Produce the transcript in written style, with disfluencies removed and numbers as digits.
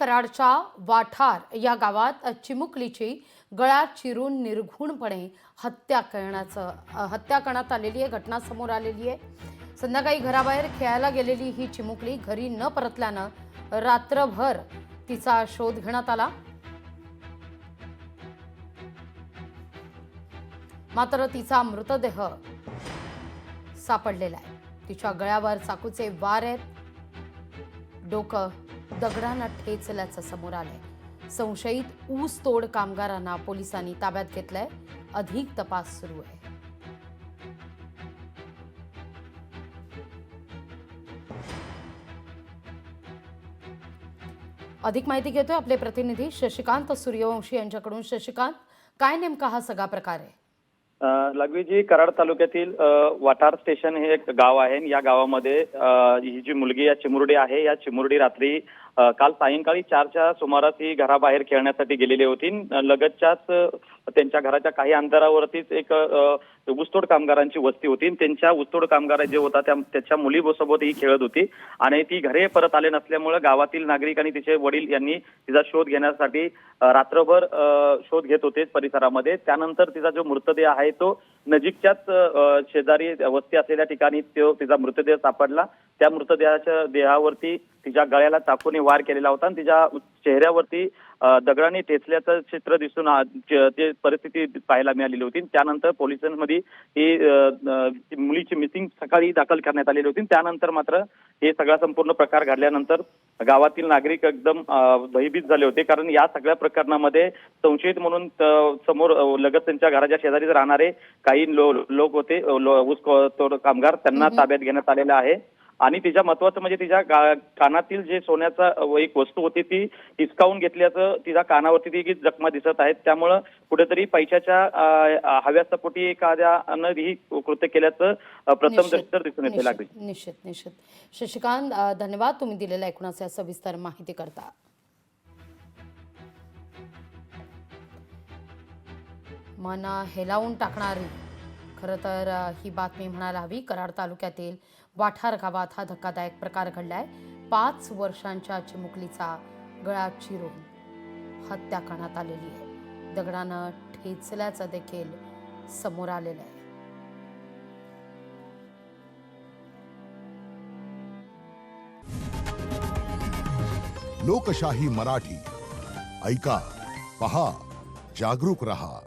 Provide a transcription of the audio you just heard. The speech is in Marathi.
कराडच्या वाठार या गावात चिमुकलीची गळा चिरून निर्घुणपणे हत्या करण्यात आलेली आहे घटना समोर आलेली आहे। संध्याकाळी घराबाहेर खेळायला गेलेली ही चिमुकली घरी न परतल्यानं रात्रभर तिचा शोध घेण्यात आला, मात्र तिचा मृतदेह सापडलेला आहे। तिच्या गळ्यावर चाकूचे वार आहेत, डोकं दगडानं ठेचल्याचं समोर आलंय। संशयित ऊस तोड कामगारांना पोलिसांनी ताब्यात घेतलंय, अधिक तपास सुरू आहे। अधिक माहिती घेतोय आपले प्रतिनिधी शशिकांत सूर्यवंशी यांच्याकडून। शशिकांत, काय नेमका हा सगळा प्रकार आहे? लघवीजी, कराड तालुक्यातील वाठार स्टेशन हे एक गाव आहे। या गावामध्ये ही जी मुलगी या चिमुरडी आहे, या चिमुरडी रात्री काल सायंकाळी 4च्या सुमारास ही घराबाहेर खेळण्यासाठी गेलेली होती। लगतच्याच त्यांच्या घराच्या काही अंतरावरतीच एक ऊसतोड कामगारांची वस्ती होती। त्यांच्या ऊसतोड कामगार जे होता त्याच्या मुलीसोबत ही खेळत होती आणि ती घरी परत आले नसल्यामुळे गावातील नागरिक आणि तिचे वडील यांनी तिचा शोध घेण्यासाठी रात्रभर शोध घेत होते परिसरामध्ये। त्यानंतर तिचा जो मृतदेह आहे तो नजीकच्याच शेजारी वस्ती असलेल्या ठिकाणी तिचा मृतदेह सापडला। त्या मृतदेहाच्या देहावरती तिच्या गळ्याला चाकूने वार केलेला होता आणि तिच्या चेहऱ्यावरती दगडाने ठेचल्याचं चित्र दिसून ते परिस्थिती पाहायला मिळालेली होती। त्यानंतर पोलिसांमध्ये ही मुलीची मिसिंग सकाळी दाखल करण्यात आलेली होती। त्यानंतर मात्र हे सगळा संपूर्ण प्रकार घडल्यानंतर गावातील नागरिक एकदम भयभीत झाले होते, कारण या सगळ्या प्रकरणामध्ये संशयित म्हणून समोर लगत त्यांच्या घराच्या शेजारीच राहणारे काही लोक होते, ऊस तोड कामगार, त्यांना ताब्यात घेण्यात आलेलं आहे। आणि तिच्या महत्वाचं म्हणजे तिच्या कानातील जे सोन्याचा एक वस्तू होती ती हिसकावून घेतल्याचं तिच्या कानावरती ती जखमा दिसत आहेत। त्यामुळं कुठेतरी पैशाच्या हव्यासापोटी एखाद्यानं ही कृत्य केल्याचं प्रथम दृष्टीवर दिसून येते लागले। निश्चित शशिकांत, धन्यवाद तुम्ही दिलेल्या एकूणच या सविस्तर माहिती करता। मन हेलावून टाकणारी खरं तर ही बातमी म्हणायला हवी। कराड तालुक्यातील वाठार गावात हा धक्कादायक प्रकार घडलाय। 5 वर्षांच्या चिमुकलीचा गळा चिरून हत्या करण्यात आलेली आहे। दगडानं ठेचल्याचं देखील समोर आलेलं आहे। लोकशाही मराठी ऐका, पहा, जागरूक रहा।